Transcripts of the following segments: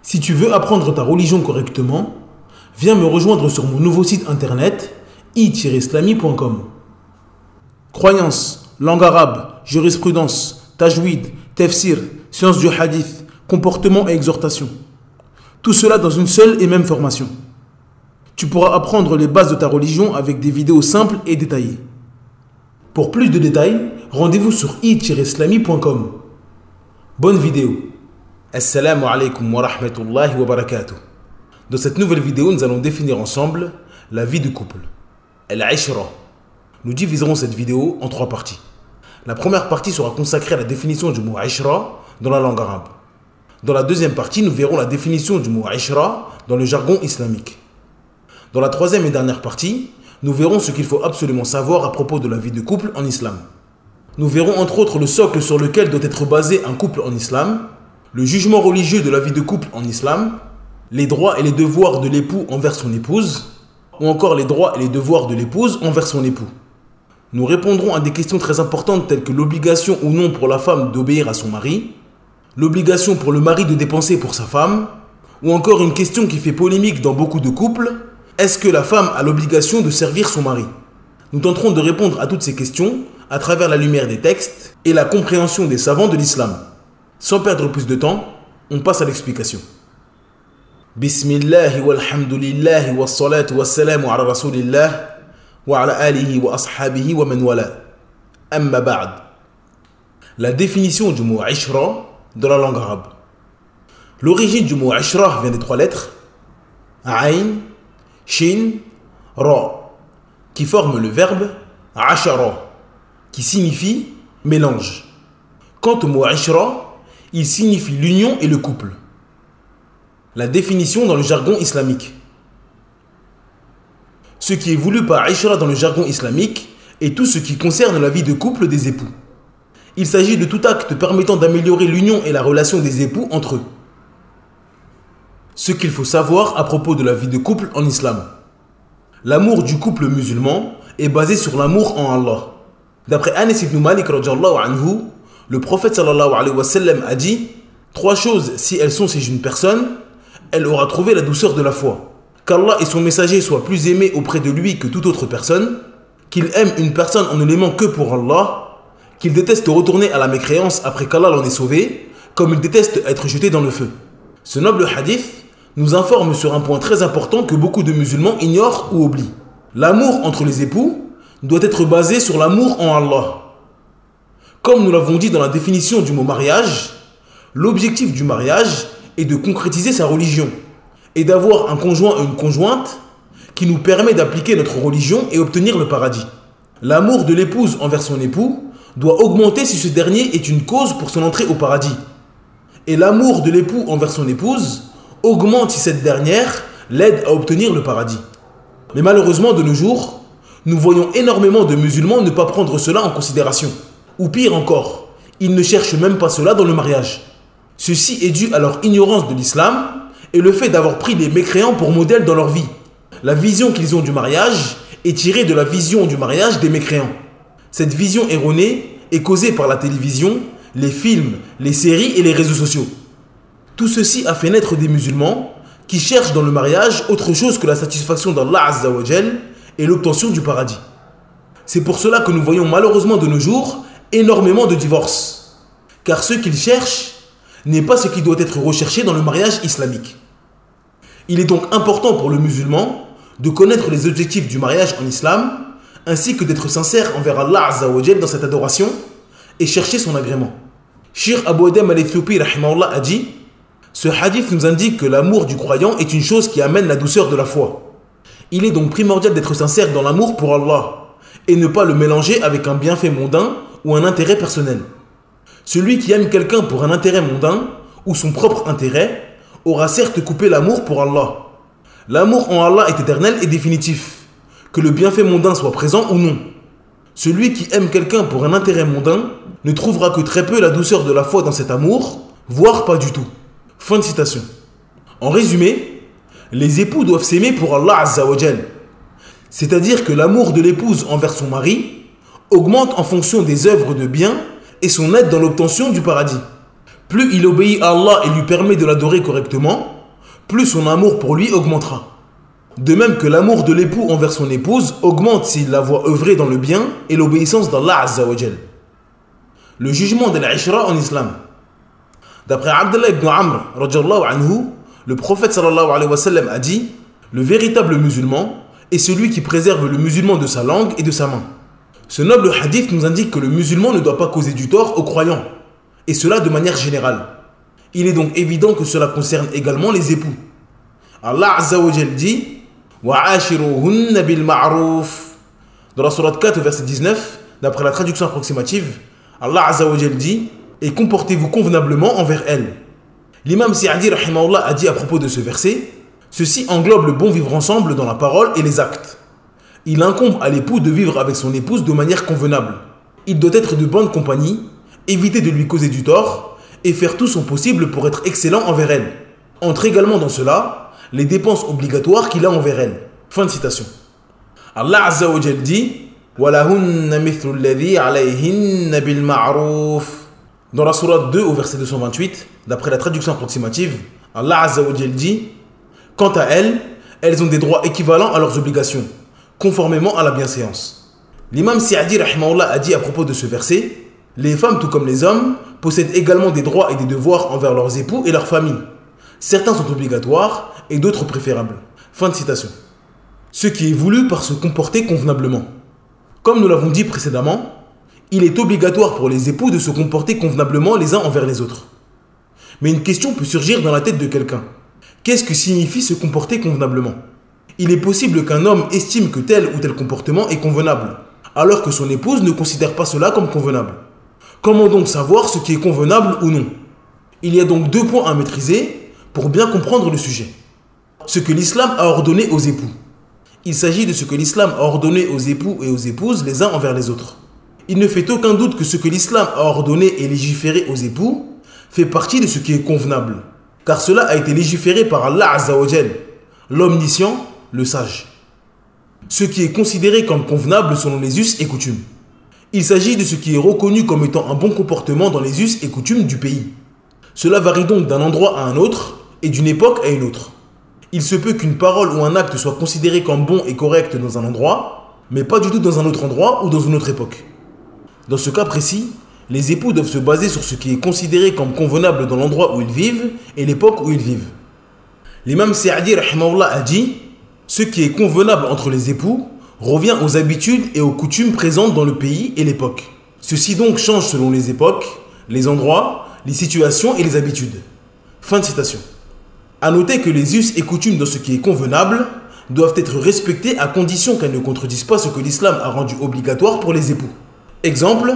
Si tu veux apprendre ta religion correctement, viens me rejoindre sur mon nouveau site internet i-islami.com. Croyances, langue arabe, jurisprudence, tajwid, tafsir, sciences du hadith, comportement et exhortation. Tout cela dans une seule et même formation. Tu pourras apprendre les bases de ta religion avec des vidéos simples et détaillées. Pour plus de détails, rendez-vous sur i-islami.com. Bonne vidéo. Assalamu alaikum wa rahmatullahi wa barakatuh. Dans cette nouvelle vidéo, nous allons définir ensemble la vie de couple. Al-Ishra. Nous diviserons cette vidéo en 3 parties. La première partie sera consacrée à la définition du mot Ishra dans la langue arabe. Dans la deuxième partie, nous verrons la définition du mot Ishra dans le jargon islamique. Dans la troisième et dernière partie, nous verrons ce qu'il faut absolument savoir à propos de la vie de couple en islam. Nous verrons entre autres le socle sur lequel doit être basé un couple en islam, le jugement religieux de la vie de couple en islam, les droits et les devoirs de l'époux envers son épouse, ou encore les droits et les devoirs de l'épouse envers son époux. Nous répondrons à des questions très importantes telles que l'obligation ou non pour la femme d'obéir à son mari, l'obligation pour le mari de dépenser pour sa femme, ou encore une question qui fait polémique dans beaucoup de couples, est-ce que la femme a l'obligation de servir son mari? Nous tenterons de répondre à toutes ces questions à travers la lumière des textes et la compréhension des savants de l'islam. Sans perdre plus de temps, on passe à l'explication. Bismillah walhamdulillah wassalatu wassalamu ala rasulillah wa ala alihi wa ashabihi wa man wala. Amma ba'd. La définition du mot Ishra dans la langue arabe. L'origine du mot Ishra vient des 3 lettres Ayn, Shin, Ra, qui forment le verbe Ashara, qui signifie mélange. Quant au mot Ishra, il signifie l'union et le couple. La définition dans le jargon islamique. Ce qui est voulu par Ishra dans le jargon islamique est tout ce qui concerne la vie de couple des époux. Il s'agit de tout acte permettant d'améliorer l'union et la relation des époux entre eux. Ce qu'il faut savoir à propos de la vie de couple en islam. L'amour du couple musulman est basé sur l'amour en Allah. D'après Anas ibn Malik radhiyallahu anhu, le prophète sallallahu alayhi wa sallam a dit « 3 choses, si elles sont chez une personne, elle aura trouvé la douceur de la foi. Qu'Allah et son messager soient plus aimés auprès de lui que toute autre personne, qu'il aime une personne en ne l'aimant que pour Allah, qu'il déteste retourner à la mécréance après qu'Allah l'en ait sauvé, comme il déteste être jeté dans le feu. » Ce noble hadith nous informe sur un point très important que beaucoup de musulmans ignorent ou oublient. L'amour entre les époux doit être basé sur l'amour en Allah. Comme nous l'avons dit dans la définition du mot mariage, l'objectif du mariage est de concrétiser sa religion et d'avoir un conjoint ou une conjointe qui nous permet d'appliquer notre religion et obtenir le paradis. L'amour de l'épouse envers son époux doit augmenter si ce dernier est une cause pour son entrée au paradis. Et l'amour de l'époux envers son épouse augmente si cette dernière l'aide à obtenir le paradis. Mais malheureusement, de nos jours, nous voyons énormément de musulmans ne pas prendre cela en considération. Ou pire encore, ils ne cherchent même pas cela dans le mariage. Ceci est dû à leur ignorance de l'islam et le fait d'avoir pris les mécréants pour modèle dans leur vie. La vision qu'ils ont du mariage est tirée de la vision du mariage des mécréants. Cette vision erronée est causée par la télévision, les films, les séries et les réseaux sociaux. Tout ceci a fait naître des musulmans qui cherchent dans le mariage autre chose que la satisfaction d'Allah Azza wa Jal et l'obtention du paradis. C'est pour cela que nous voyons malheureusement de nos jours énormément de divorces. Car ce qu'ils cherchent n'est pas ce qui doit être recherché dans le mariage islamique. Il est donc important pour le musulman de connaître les objectifs du mariage en islam, ainsi que d'être sincère envers Allah Azza wa Jal dans cette adoration et chercher son agrément. Cheikh Abu Adam al-Ethiopi rahimahullah a dit: ce hadith nous indique que l'amour du croyant est une chose qui amène la douceur de la foi. Il est donc primordial d'être sincère dans l'amour pour Allah et ne pas le mélanger avec un bienfait mondain ou un intérêt personnel. Celui qui aime quelqu'un pour un intérêt mondain ou son propre intérêt aura certes coupé l'amour pour Allah. L'amour en Allah est éternel et définitif, que le bienfait mondain soit présent ou non. Celui qui aime quelqu'un pour un intérêt mondain ne trouvera que très peu la douceur de la foi dans cet amour, voire pas du tout. Fin de citation. En résumé, les époux doivent s'aimer pour Allah Azza wa Jal. C'est-à-dire que l'amour de l'épouse envers son mari augmente en fonction des œuvres de bien et son aide dans l'obtention du paradis. Plus il obéit à Allah et lui permet de l'adorer correctement, plus son amour pour lui augmentera. De même que l'amour de l'époux envers son épouse augmente s'il la voit œuvrer dans le bien et l'obéissance d'Allah Azza wa Jal. Le jugement de l'Ishra en islam. D'après Abdullah ibn Amr, anhu, le prophète sallallahu alayhi wa sallam a dit: le véritable musulman est celui qui préserve le musulman de sa langue et de sa main. Ce noble hadith nous indique que le musulman ne doit pas causer du tort aux croyants, et cela de manière générale. Il est donc évident que cela concerne également les époux. Allah Azza wa Jal dit: وَعَاشِرُوهُنَّ بِالْمَعْرُوفِ. Dans la sourate 4, verset 19, d'après la traduction approximative, Allah Azza wa Jal dit: et comportez-vous convenablement envers elles. L'imam Sa'di rahimahullah a dit à propos de ce verset: ceci englobe le bon vivre ensemble dans la parole et les actes. Il incombe à l'époux de vivre avec son épouse de manière convenable. Il doit être de bonne compagnie, éviter de lui causer du tort et faire tout son possible pour être excellent envers elle. Entre également dans cela les dépenses obligatoires qu'il a envers elle. Fin de citation. Allah Azza wa Jal dit: وَلَهُنَّ مِثْلُ الَّذِي عَلَيْهِنَّ بِالْمَعْرُوفِ. Dans la sourate 2 au verset 228, d'après la traduction approximative, Allah Azza wa Jal dit: quant à elles, elles ont des droits équivalents à leurs obligations, conformément à la bienséance. L'imam Sa'di rahimahullah a dit à propos de ce verset: les femmes, tout comme les hommes, possèdent également des droits et des devoirs envers leurs époux et leurs familles. Certains sont obligatoires et d'autres préférables. Fin de citation. Ce qui est voulu par se comporter convenablement. Comme nous l'avons dit précédemment, il est obligatoire pour les époux de se comporter convenablement les uns envers les autres. Mais une question peut surgir dans la tête de quelqu'un. Qu'est-ce que signifie se comporter convenablement? Il est possible qu'un homme estime que tel ou tel comportement est convenable, alors que son épouse ne considère pas cela comme convenable. Comment donc savoir ce qui est convenable ou non? Il y a donc deux points à maîtriser pour bien comprendre le sujet. Ce que l'islam a ordonné aux époux. Il s'agit de ce que l'islam a ordonné aux époux et aux épouses les uns envers les autres. Il ne fait aucun doute que ce que l'islam a ordonné et légiféré aux époux fait partie de ce qui est convenable, car cela a été légiféré par Allah Azza wa Jal, l'omniscient, le sage. Ce qui est considéré comme convenable selon les us et coutumes. Il s'agit de ce qui est reconnu comme étant un bon comportement dans les us et coutumes du pays. Cela varie donc d'un endroit à un autre et d'une époque à une autre. Il se peut qu'une parole ou un acte soit considéré comme bon et correct dans un endroit, mais pas du tout dans un autre endroit ou dans une autre époque. Dans ce cas précis, les époux doivent se baser sur ce qui est considéré comme convenable dans l'endroit où ils vivent et l'époque où ils vivent. L'imam Sa'di rahimahullah a dit: ce qui est convenable entre les époux revient aux habitudes et aux coutumes présentes dans le pays et l'époque. Ceci donc change selon les époques, les endroits, les situations et les habitudes. Fin de citation. A noter que les us et coutumes dans ce qui est convenable doivent être respectés à condition qu'elles ne contredisent pas ce que l'islam a rendu obligatoire pour les époux. Exemple,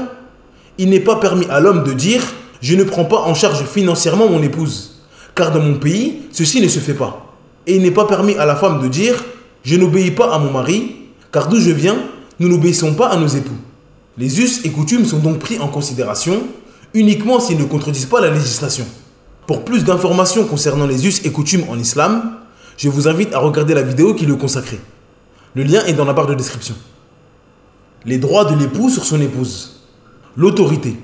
il n'est pas permis à l'homme de dire: je ne prends pas en charge financièrement mon épouse, car dans mon pays, ceci ne se fait pas. Et il n'est pas permis à la femme de dire: je n'obéis pas à mon mari, car d'où je viens, nous n'obéissons pas à nos époux. Les us et coutumes sont donc pris en considération uniquement s'ils ne contredisent pas la législation. Pour plus d'informations concernant les us et coutumes en islam, je vous invite à regarder la vidéo qui le consacrait. Le lien est dans la barre de description. Les droits de l'époux sur son épouse. L'autorité.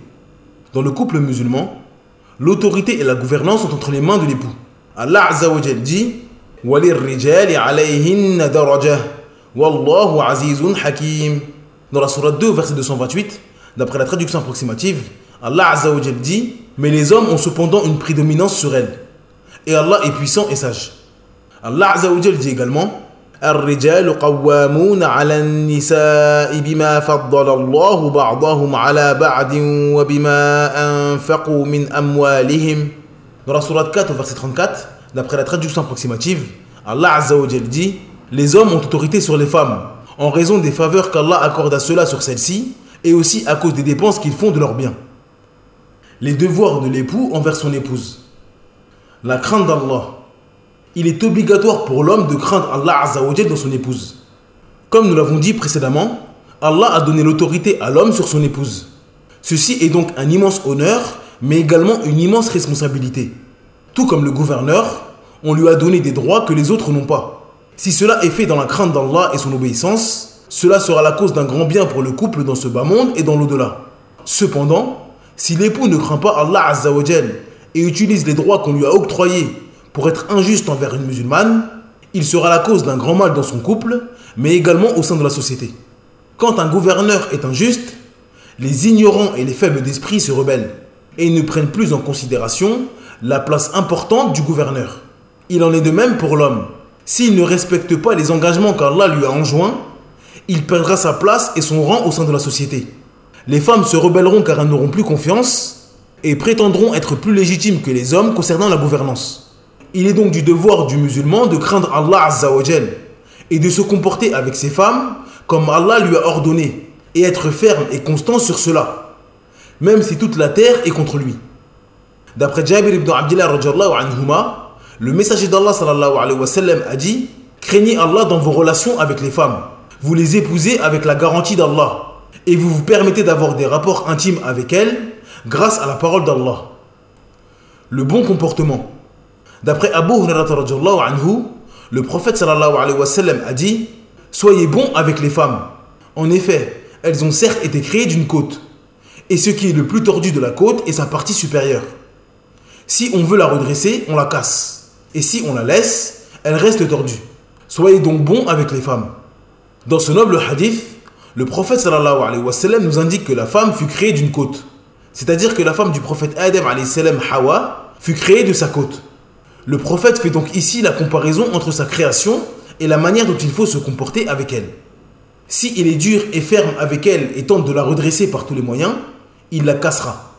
Dans le couple musulman, l'autorité et la gouvernance sont entre les mains de l'époux. Allah Azza wa Jal dit: وَلِلرِّجَالِ عَلَيْهِنَّ دَرَجَةٌ وَاللَّهُ عَزِيزٌ حَكِيمٌ. Dans la sourate 2, verset 228, d'après la traduction approximative, Allah Azza wa Jal dit: mais les hommes ont cependant une prédominance sur elles. Et Allah est puissant et sage. Allah Azza wa Jal dit également: الرجال قوامون على النساء بما فضل الله بعضهم على بعض وبما أنفقوا من أموالهم. Dans la sourate 4, verset 34, d'après la traduction approximative, Allah Azza wa Jal dit: les hommes ont autorité sur les femmes en raison des faveurs qu'Allah accorde à ceux-là sur celles-ci et aussi à cause des dépenses qu'ils font de leurs biens. Les devoirs de l'époux envers son épouse. La crainte d'Allah. Il est obligatoire pour l'homme de craindre Allah Azza wa Jal dans son épouse. Comme nous l'avons dit précédemment, Allah a donné l'autorité à l'homme sur son épouse. Ceci est donc un immense honneur, mais également une immense responsabilité. Tout comme le gouverneur, on lui a donné des droits que les autres n'ont pas. Si cela est fait dans la crainte d'Allah et son obéissance, cela sera la cause d'un grand bien pour le couple dans ce bas monde et dans l'au-delà. Cependant, si l'époux ne craint pas Allah Azza wa Jal et utilise les droits qu'on lui a octroyés pour être injuste envers une musulmane, il sera la cause d'un grand mal dans son couple, mais également au sein de la société. Quand un gouverneur est injuste, les ignorants et les faibles d'esprit se rebellent et ne prennent plus en considération la place importante du gouverneur. Il en est de même pour l'homme. S'il ne respecte pas les engagements qu'Allah lui a enjoints, il perdra sa place et son rang au sein de la société. Les femmes se rebelleront car elles n'auront plus confiance et prétendront être plus légitimes que les hommes concernant la gouvernance. Il est donc du devoir du musulman de craindre Allah Azza wa Jal et de se comporter avec ses femmes comme Allah lui a ordonné et être ferme et constant sur cela, même si toute la terre est contre lui. D'après Jabir ibn Abdillah radhiyallahu anhuma, le messager d'Allah sallallahu alayhi wa sallam a dit: craignez Allah dans vos relations avec les femmes. Vous les épousez avec la garantie d'Allah et vous vous permettez d'avoir des rapports intimes avec elles grâce à la parole d'Allah. Le bon comportement. D'après Abu Hurairah radhiyallahu anhu, le prophète sallallahu alayhi wa sallam a dit: soyez bons avec les femmes. En effet, elles ont certes été créées d'une côte, et ce qui est le plus tordu de la côte est sa partie supérieure. Si on veut la redresser, on la casse, et si on la laisse, elle reste tordue. Soyez donc bons avec les femmes. Dans ce noble hadith, le prophète sallallahu alayhi wa sallam nous indique que la femme fut créée d'une côte, c'est-à-dire que la femme du prophète Adam alayhi salam, Hawa, fut créée de sa côte. Le prophète fait donc ici la comparaison entre sa création et la manière dont il faut se comporter avec elle. Si il est dur et ferme avec elle et tente de la redresser par tous les moyens, il la cassera.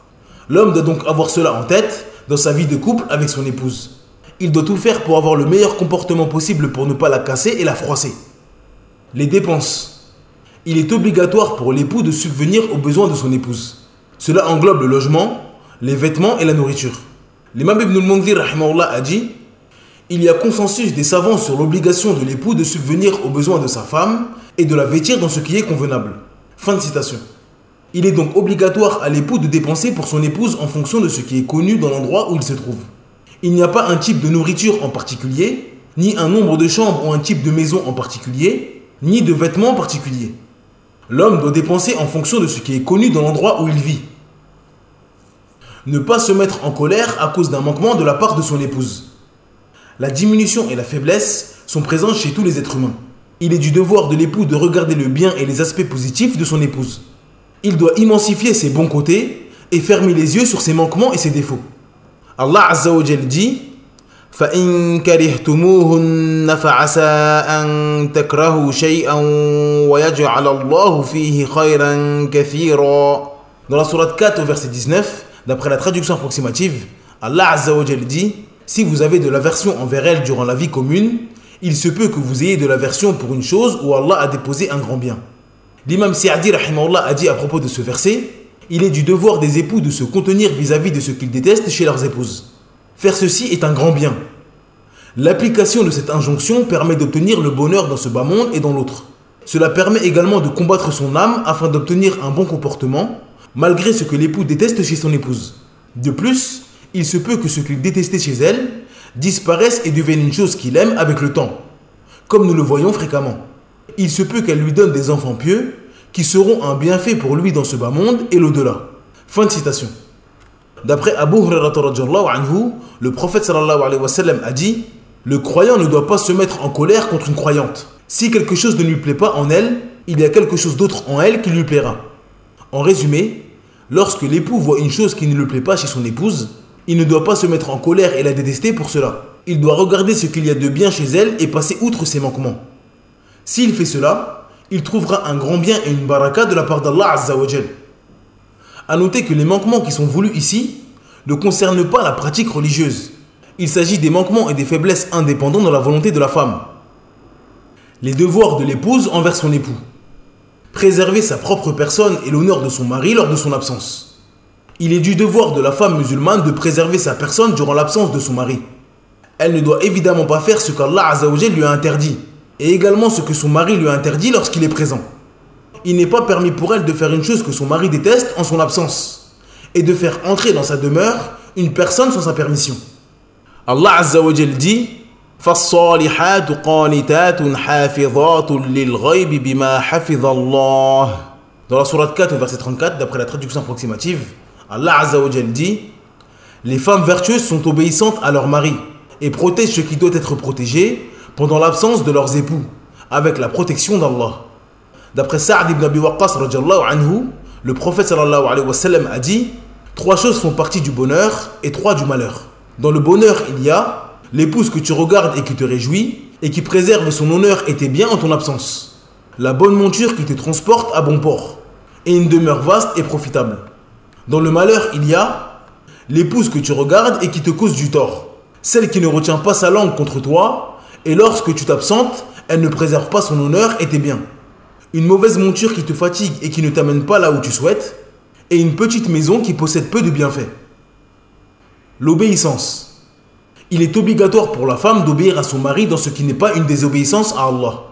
L'homme doit donc avoir cela en tête dans sa vie de couple avec son épouse. Il doit tout faire pour avoir le meilleur comportement possible pour ne pas la casser et la froisser. Les dépenses. Il est obligatoire pour l'époux de subvenir aux besoins de son épouse. Cela englobe le logement, les vêtements et la nourriture. L'imam Ibn al-Mundhir rahimahullah a dit: il y a consensus des savants sur l'obligation de l'époux de subvenir aux besoins de sa femme et de la vêtir dans ce qui est convenable. Fin de citation. Il est donc obligatoire à l'époux de dépenser pour son épouse en fonction de ce qui est connu dans l'endroit où il se trouve. Il n'y a pas un type de nourriture en particulier, ni un nombre de chambres ou un type de maison en particulier, ni de vêtements en particulier. L'homme doit dépenser en fonction de ce qui est connu dans l'endroit où il vit. Ne pas se mettre en colère à cause d'un manquement de la part de son épouse. La diminution et la faiblesse sont présentes chez tous les êtres humains. Il est du devoir de l'époux de regarder le bien et les aspects positifs de son épouse. Il doit immensifier ses bons côtés et fermer les yeux sur ses manquements et ses défauts. Allah Azza wa Jal dit: فَإِن كَرِهْتُمُوهُنَّ فَعَسَىٰ أَن تَكْرَهُوا شَيْئًا وَيَجْعَلَ اللَّهُ فِيهِ خَيْرًا كَثِيرًا. Dans la sourate 4 au verset 19, d'après la traduction approximative, Allah Azza wa Jal dit: si vous avez de l'aversion envers elle durant la vie commune, il se peut que vous ayez de l'aversion pour une chose où Allah a déposé un grand bien. L'imam Sa'di rahimahullah a dit à propos de ce verset: il est du devoir des époux de se contenir vis-à-vis de ce qu'ils détestent chez leurs épouses. Faire ceci est un grand bien. L'application de cette injonction permet d'obtenir le bonheur dans ce bas monde et dans l'autre. Cela permet également de combattre son âme afin d'obtenir un bon comportement, malgré ce que l'époux déteste chez son épouse. De plus, il se peut que ce qu'il détestait chez elle disparaisse et devienne une chose qu'il aime avec le temps, comme nous le voyons fréquemment. Il se peut qu'elle lui donne des enfants pieux qui seront un bienfait pour lui dans ce bas monde et l'au-delà. Fin de citation. D'après Abu Hurairah radhiyallahu anhu, le prophète sallallahu alayhi wa sallam a dit: le croyant ne doit pas se mettre en colère contre une croyante. Si quelque chose ne lui plaît pas en elle, il y a quelque chose d'autre en elle qui lui plaira. En résumé, lorsque l'époux voit une chose qui ne lui plaît pas chez son épouse, il ne doit pas se mettre en colère et la détester pour cela. Il doit regarder ce qu'il y a de bien chez elle et passer outre ses manquements. S'il fait cela, il trouvera un grand bien et une baraka de la part d'Allah Azza wa Jal. A noter que les manquements qui sont voulus ici ne concernent pas la pratique religieuse. Il s'agit des manquements et des faiblesses indépendants de la volonté de la femme. Les devoirs de l'épouse envers son époux. Préserver sa propre personne et l'honneur de son mari lors de son absence. Il est du devoir de la femme musulmane de préserver sa personne durant l'absence de son mari. Elle ne doit évidemment pas faire ce qu'Allah Azza wa Jal lui a interdit, et également ce que son mari lui a interdit lorsqu'il est présent. Il n'est pas permis pour elle de faire une chose que son mari déteste en son absence, et de faire entrer dans sa demeure une personne sans sa permission. Allah Azza wa Jal dit: فَالصَّالِحَاتُ قَانِتَاتٌ حَافِظَاتٌ لِلْغَيْبِ بِمَا حَفِظَ اللَّهُ. Dans la sourate 4 verset 34, d'après la traduction approximative, Allah Azza wa Jal dit: Les femmes vertueuses sont obéissantes à leur mari et protègent ce qui doit être protégé pendant l'absence de leurs époux, avec la protection d'Allah. D'après Sa'd ibn Abi Waqqas radiyallahu anhu, le prophète sallallahu alayhi wa sallam a dit: 3 choses font partie du bonheur et 3 du malheur. Dans le bonheur, il y a l'épouse que tu regardes et qui te réjouit et qui préserve son honneur et tes biens en ton absence, la bonne monture qui te transporte à bon port et une demeure vaste et profitable. Dans le malheur, il y a l'épouse que tu regardes et qui te cause du tort, celle qui ne retient pas sa langue contre toi et lorsque tu t'absentes, elle ne préserve pas son honneur et tes biens. Une mauvaise monture qui te fatigue et qui ne t'amène pas là où tu souhaites, et une petite maison qui possède peu de bienfaits. L'obéissance. Il est obligatoire pour la femme d'obéir à son mari dans ce qui n'est pas une désobéissance à Allah.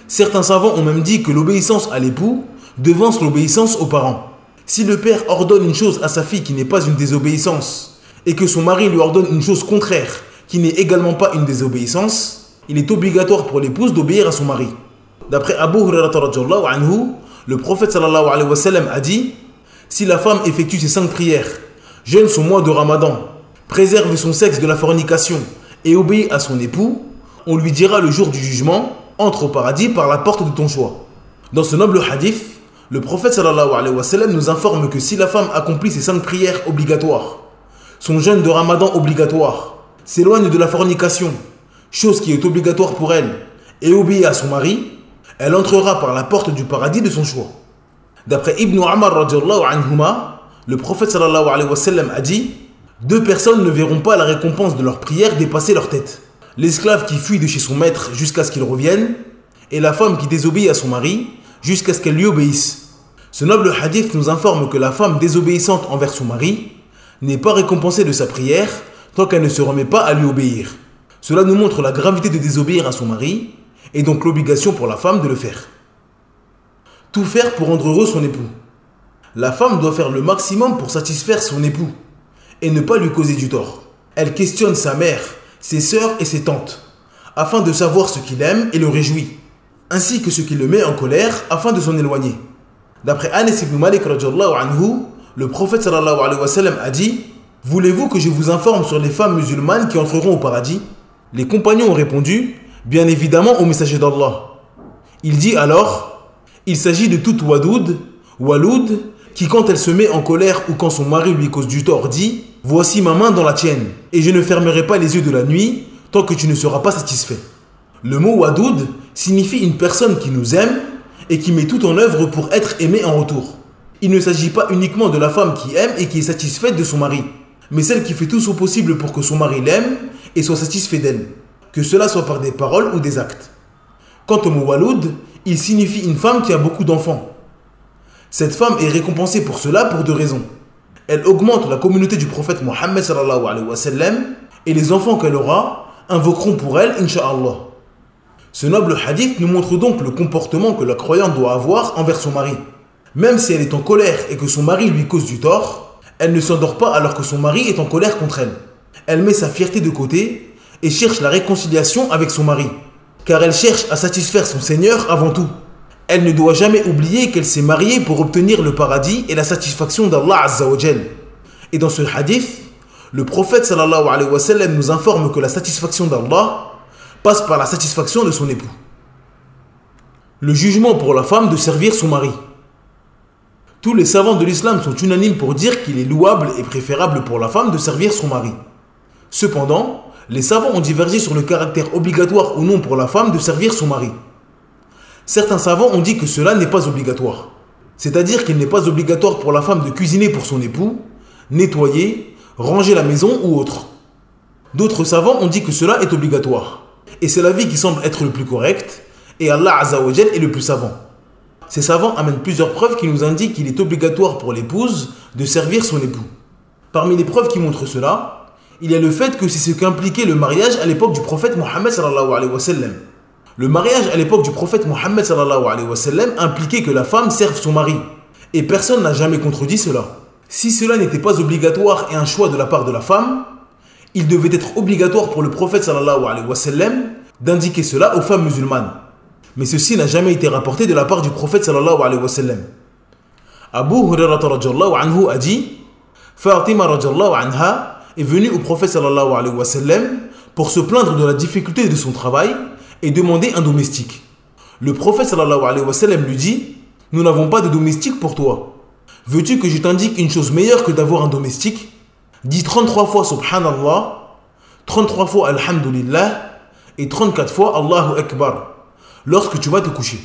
Certains savants ont même dit que l'obéissance à l'époux devance l'obéissance aux parents. Si le père ordonne une chose à sa fille qui n'est pas une désobéissance, et que son mari lui ordonne une chose contraire qui n'est également pas une désobéissance, il est obligatoire pour l'épouse d'obéir à son mari. D'après Abu Hurairah radhiyallahu anhu, le prophète sallallahu alayhi wa sallam a dit: si la femme effectue ses 5 prières, jeûne son mois de Ramadan, préserve son sexe de la fornication et obéit à son époux, on lui dira le jour du jugement: entre au paradis par la porte de ton choix. Dans ce noble hadith, le prophète sallallahu alayhi wa sallam nous informe que si la femme accomplit ses 5 prières obligatoires, son jeûne de Ramadan obligatoire, s'éloigne de la fornication, chose qui est obligatoire pour elle, et obéit à son mari, elle entrera par la porte du paradis de son choix. D'après Ibn Umar radhiyallahu anhuma, le prophète sallallahu alayhi wa sallam a dit: 2 personnes ne verront pas la récompense de leur prière dépasser leur tête. L'esclave qui fuit de chez son maître jusqu'à ce qu'il revienne, et la femme qui désobéit à son mari jusqu'à ce qu'elle lui obéisse. Ce noble hadith nous informe que la femme désobéissante envers son mari n'est pas récompensée de sa prière tant qu'elle ne se remet pas à lui obéir. Cela nous montre la gravité de désobéir à son mari et donc l'obligation pour la femme de le faire. Tout faire pour rendre heureux son époux. La femme doit faire le maximum pour satisfaire son époux et ne pas lui causer du tort. Elle questionne sa mère, ses sœurs et ses tantes afin de savoir ce qu'il aime et le réjouit, ainsi que ce qui le met en colère afin de s'en éloigner. D'après Anas ibn Malik radhiyallahu anhu, le prophète sallallahu alayhi wa sallam a dit: voulez-vous que je vous informe sur les femmes musulmanes qui entreront au paradis? Les compagnons ont répondu: bien évidemment au messager d'Allah. Il dit alors: il s'agit de toute waloud, qui quand elle se met en colère ou quand son mari lui cause du tort dit: voici ma main dans la tienne, et je ne fermerai pas les yeux de la nuit tant que tu ne seras pas satisfait. Le mot wadoud signifie une personne qui nous aime et qui met tout en œuvre pour être aimée en retour. Il ne s'agit pas uniquement de la femme qui aime et qui est satisfaite de son mari, mais celle qui fait tout son possible pour que son mari l'aime et soit satisfait d'elle, que cela soit par des paroles ou des actes. Quant au mot waloud, il signifie une femme qui a beaucoup d'enfants. Cette femme est récompensée pour cela pour 2 raisons. Elle augmente la communauté du prophète Mohammed sallallahu alayhi wa sallam et les enfants qu'elle aura invoqueront pour elle, Inch'Allah. Ce noble hadith nous montre donc le comportement que la croyante doit avoir envers son mari. Même si elle est en colère et que son mari lui cause du tort, elle ne s'endort pas alors que son mari est en colère contre elle. Elle met sa fierté de côté et cherche la réconciliation avec son mari, car elle cherche à satisfaire son Seigneur avant tout. Elle ne doit jamais oublier qu'elle s'est mariée pour obtenir le paradis et la satisfaction d'Allah Azza wa Jal. Et dans ce hadith, le prophète sallallahu alayhi wa sallam nous informe que la satisfaction d'Allah passe par la satisfaction de son époux. Le jugement pour la femme de servir son mari. Tous les savants de l'islam sont unanimes pour dire qu'il est louable et préférable pour la femme de servir son mari. Cependant, les savants ont divergé sur le caractère obligatoire ou non pour la femme de servir son mari. Certains savants ont dit que cela n'est pas obligatoire. C'est-à-dire qu'il n'est pas obligatoire pour la femme de cuisiner pour son époux, nettoyer, ranger la maison ou autre. D'autres savants ont dit que cela est obligatoire. Et c'est l'avis qui semble être le plus correct, et Allah Azza wa Jal est le plus savant. Ces savants amènent plusieurs preuves qui nous indiquent qu'il est obligatoire pour l'épouse de servir son époux. Parmi les preuves qui montrent cela, il y a le fait que c'est ce qu'impliquait le mariage à l'époque du prophète Mohammed sallallahu alayhi wa sallam. Le mariage à l'époque du prophète Mohammed sallallahu alayhi wa sallam impliquait que la femme serve son mari. Et personne n'a jamais contredit cela. Si cela n'était pas obligatoire et un choix de la part de la femme, il devait être obligatoire pour le prophète sallallahu alayhi wa sallam d'indiquer cela aux femmes musulmanes. Mais ceci n'a jamais été rapporté de la part du prophète sallallahu alayhi wa sallam. Abu Hurairah radhiyallahu anhu a dit: Fatima radhiyallahu anha est venu au prophète sallallahu alayhi wa sallam pour se plaindre de la difficulté de son travail et demander un domestique. Le prophète sallallahu alayhi wa sallam lui dit: nous n'avons pas de domestique pour toi. Veux-tu que je t'indique une chose meilleure que d'avoir un domestique? Dis 33 fois Subhanallah, 33 fois Alhamdulillah et 34 fois Allahu Akbar lorsque tu vas te coucher.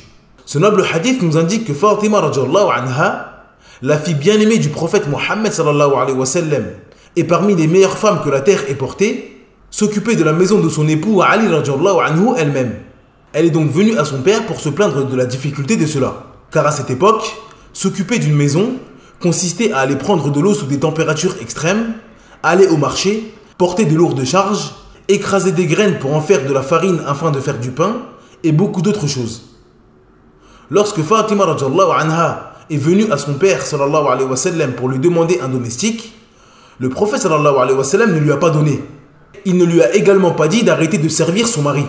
Ce noble hadith nous indique que Fatima radhiyallahu anha, la fille bien-aimée du prophète Mohammed sallallahu alayhi wa sallam, et parmi les meilleures femmes que la terre ait portées, s'occupait de la maison de son époux Ali radhiyallahu anhu elle-même. Elle est donc venue à son père pour se plaindre de la difficulté de cela. Car à cette époque, s'occuper d'une maison consistait à aller prendre de l'eau sous des températures extrêmes, aller au marché, porter de lourdes charges, écraser des graines pour en faire de la farine afin de faire du pain, et beaucoup d'autres choses. Lorsque Fatima radhiyallahu anha est venue à son père sallallahu alayhi wa sallam pour lui demander un domestique, le prophète sallallahu alayhi wa sallam ne lui a pas donné. Il ne lui a également pas dit d'arrêter de servir son mari.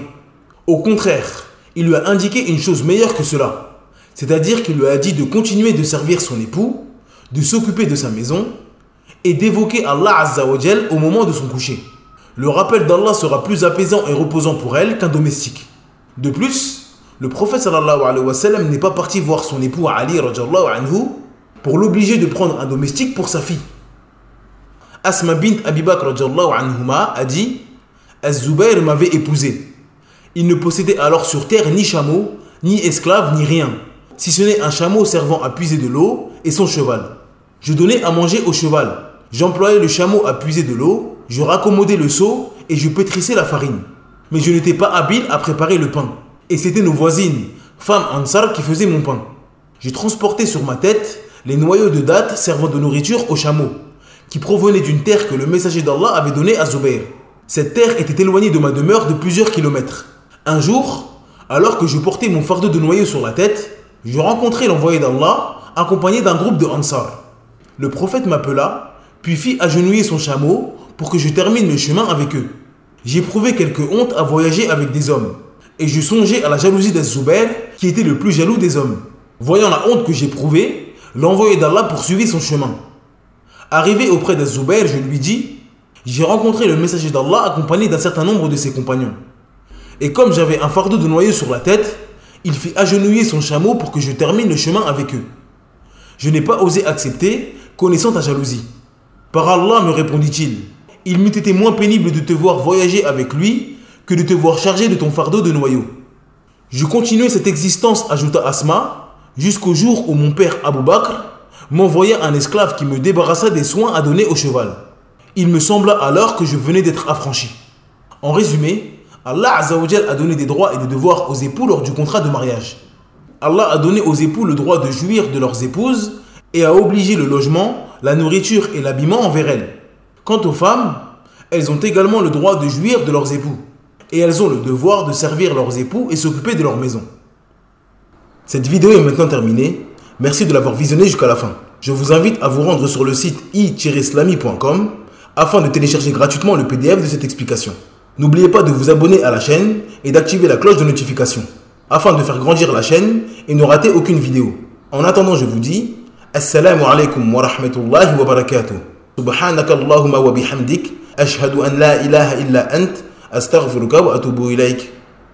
Au contraire, il lui a indiqué une chose meilleure que cela. C'est-à-dire qu'il lui a dit de continuer de servir son époux, de s'occuper de sa maison et d'évoquer Allah Azza wa Jal au moment de son coucher. Le rappel d'Allah sera plus apaisant et reposant pour elle qu'un domestique. De plus, le prophète sallallahu alayhi wa sallam n'est pas parti voir son époux Ali radhiyallahu anhu pour l'obliger de prendre un domestique pour sa fille. Asma bint Abi Bakr radhiyallahu anhuma a dit: Az-Zubayr m'avait épousé. Il ne possédait alors sur terre ni chameau, ni esclave, ni rien, si ce n'est un chameau servant à puiser de l'eau et son cheval. Je donnais à manger au cheval, j'employais le chameau à puiser de l'eau, je raccommodais le seau et je pétrissais la farine. Mais je n'étais pas habile à préparer le pain. Et c'était nos voisines, femmes Ansar, qui faisaient mon pain. Je transportais sur ma tête les noyaux de dattes servant de nourriture aux chameaux, qui provenaient d'une terre que le messager d'Allah avait donnée à Zubayr. Cette terre était éloignée de ma demeure de plusieurs kilomètres. Un jour, alors que je portais mon fardeau de noyaux sur la tête, je rencontrai l'envoyé d'Allah accompagné d'un groupe de Ansar. Le prophète m'appela, puis fit agenouiller son chameau pour que je termine le chemin avec eux. J'éprouvais quelque honte à voyager avec des hommes, et je songeais à la jalousie d'Az-Zubayr qui était le plus jaloux des hommes. Voyant la honte que j'éprouvais, l'envoyé d'Allah poursuivit son chemin. Arrivé auprès d'Az-Zubayr, je lui dis: j'ai rencontré le messager d'Allah accompagné d'un certain nombre de ses compagnons. Et comme j'avais un fardeau de noyaux sur la tête, il fit agenouiller son chameau pour que je termine le chemin avec eux. Je n'ai pas osé accepter, connaissant ta jalousie. Par Allah, me répondit-il, il m'eût été moins pénible de te voir voyager avec lui que de te voir chargé de ton fardeau de noyaux. Je continuai cette existence, ajouta Asma, jusqu'au jour où mon père Abu Bakr m'envoya un esclave qui me débarrassa des soins à donner au cheval. Il me sembla alors que je venais d'être affranchi. En résumé, Allah Azza wa Jal a donné des droits et des devoirs aux époux lors du contrat de mariage. Allah a donné aux époux le droit de jouir de leurs épouses et a obligé le logement, la nourriture et l'habillement envers elles. Quant aux femmes, elles ont également le droit de jouir de leurs époux. Et elles ont le devoir de servir leurs époux et s'occuper de leur maison. Cette vidéo est maintenant terminée. Merci de l'avoir visionnée jusqu'à la fin. Je vous invite à vous rendre sur le site i-islami.com afin de télécharger gratuitement le PDF de cette explication. N'oubliez pas de vous abonner à la chaîne et d'activer la cloche de notification afin de faire grandir la chaîne et ne rater aucune vidéo. En attendant, je vous dis Assalamu alaikum wa rahmatullahi wa barakatuh. Subhanaka Allahumma wa bihamdik. Ashhadu an la ilaha illa ant. Astaghfiruka wa atubu ilayk.